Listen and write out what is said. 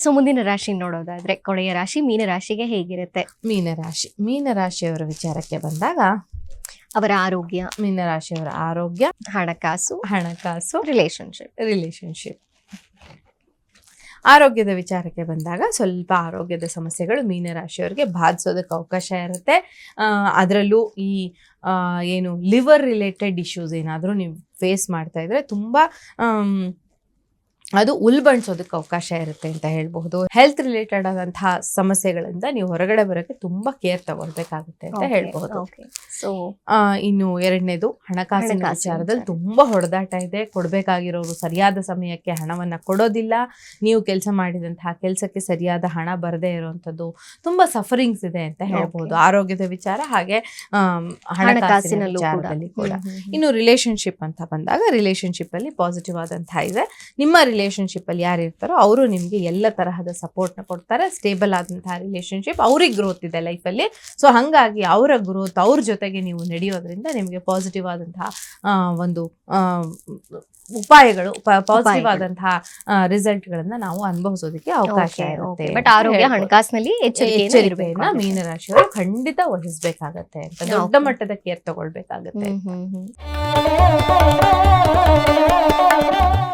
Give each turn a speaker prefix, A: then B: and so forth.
A: So ಮುಂದಿನ ರಾಶಿ ನೋಡೋದಾದ್ರೆ ಕೊನೆಯ ರಾಶಿ ಮೀನರಾಶಿಗೆ ಹೇಗಿರುತ್ತೆ?
B: ಮೀನರಾಶಿಯವರ ವಿಚಾರಕ್ಕೆ ಬಂದಾಗ
A: ಅವರ ಆರೋಗ್ಯ,
B: ಮೀನರಾಶಿಯವರ ಆರೋಗ್ಯ,
A: ಹಣಕಾಸು, ರಿಲೇಶನ್ಶಿಪ್.
B: ಆರೋಗ್ಯದ ವಿಚಾರಕ್ಕೆ ಬಂದಾಗ ಸ್ವಲ್ಪ ಆರೋಗ್ಯದ ಸಮಸ್ಯೆಗಳು ಮೀನರಾಶಿಯವರಿಗೆ ಬಾಧಿಸೋದಕ್ಕೆ ಅವಕಾಶ ಇರುತ್ತೆ. ಅದರಲ್ಲೂ ಈ ಏನು ಲಿವರ್ ರಿಲೇಟೆಡ್ ಇಶ್ಯೂಸ್ ಏನಾದರೂ ನೀವು ಫೇಸ್ ಮಾಡ್ತಾ ಇದ್ರೆ ತುಂಬ ಅದು ಉಲ್ಬಣಿಸೋದಕ್ಕೆ ಅವಕಾಶ ಇರುತ್ತೆ ಅಂತ ಹೇಳ್ಬಹುದು. ಹೆಲ್ತ್ ರಿಲೇಟೆಡ್ ಆದಂತಹ ಸಮಸ್ಯೆಗಳಿಂದ ನೀವು ಹೊರಗಡೆ ಬರೋಕ್ಕೆ ತುಂಬಾ ಕೇರ್ ತಗೊಳ್ಬೇಕಾಗುತ್ತೆ ಅಂತ ಹೇಳ್ಬಹುದು. ಇನ್ನು ಎರಡನೇದು ಹಣಕಾಸಿನ ವಿಚಾರದಲ್ಲಿ ತುಂಬಾ ಹೊಡೆದಾಟ ಇದೆ. ಕೊಡ್ಬೇಕಾಗಿರೋರು ಸರಿಯಾದ ಸಮಯಕ್ಕೆ ಹಣವನ್ನ ಕೊಡೋದಿಲ್ಲ. ನೀವು ಕೆಲಸ ಮಾಡಿದಂತಹ ಕೆಲಸಕ್ಕೆ ಸರಿಯಾದ ಹಣ ಬರದೇ ಇರುವಂತದ್ದು ತುಂಬಾ ಸಫರಿಂಗ್ಸ್ ಇದೆ ಅಂತ ಹೇಳ್ಬಹುದು. ಆರೋಗ್ಯದ ವಿಚಾರ ಹಾಗೆ ಹಣಕಾಸಿನ ವಿಚಾರದಲ್ಲಿ ಕೂಡ. ಇನ್ನು ರಿಲೇಶನ್ಶಿಪ್ ಅಂತ ಬಂದಾಗ ರಿಲೇಶನ್ಶಿಪ್ ಅಲ್ಲಿ ಪಾಸಿಟಿವ್ ಆದಂತಹ ಇದೆ. ನಿಮ್ಮ ರಿಲೇಶನ್ಶಿಪ್ ಅಲ್ಲಿ ಯಾರು ಇರ್ತಾರೋ ಅವರು ನಿಮ್ಗೆ ಎಲ್ಲ ತರಹದ ಸಪೋರ್ಟ್ ನ ಕೊಡ್ತಾರೆ. ಸ್ಟೇಬಲ್ ಆದಂತಹ ರಿಲೇಶನ್ಶಿಪ್, ಅವ್ರಿಗೆ ಗ್ರೋತ್ ಇದೆ ಲೈಫಲ್ಲಿ. ಸೊ ಹಂಗಾಗಿ ಅವರ ಗ್ರೋತ್, ಅವ್ರ ಜೊತೆಗೆ ನೀವು ನಡೆಯೋದ್ರಿಂದ ನಿಮಗೆ ಪಾಸಿಟಿವ್ ಆದಂತಹ ಒಂದು ಉಪಾಯಗಳು, ಪಾಸಿಟಿವ್ ಆದಂತಹ ರಿಸಲ್ಟ್ ಗಳನ್ನ ನಾವು ಅನುಭವಿಸೋದಕ್ಕೆ ಅವಕಾಶ ಇರುತ್ತೆ.
A: ಬಟ್ ಆರೋಗ್ಯ, ಹಣಕಾಸಿನಲ್ಲಿ
B: ಎಚ್ಚರಿಕೆಯನ್ನ ಮೀನರಾಶಿಯವರು ಖಂಡಿತ ವಹಿಸ್ಬೇಕಾಗತ್ತೆ ಅಂತ, ದೊಡ್ಡ ಮಟ್ಟದ ಕೇರ್ ತಗೊಳ್ಬೇಕಾಗತ್ತೆ.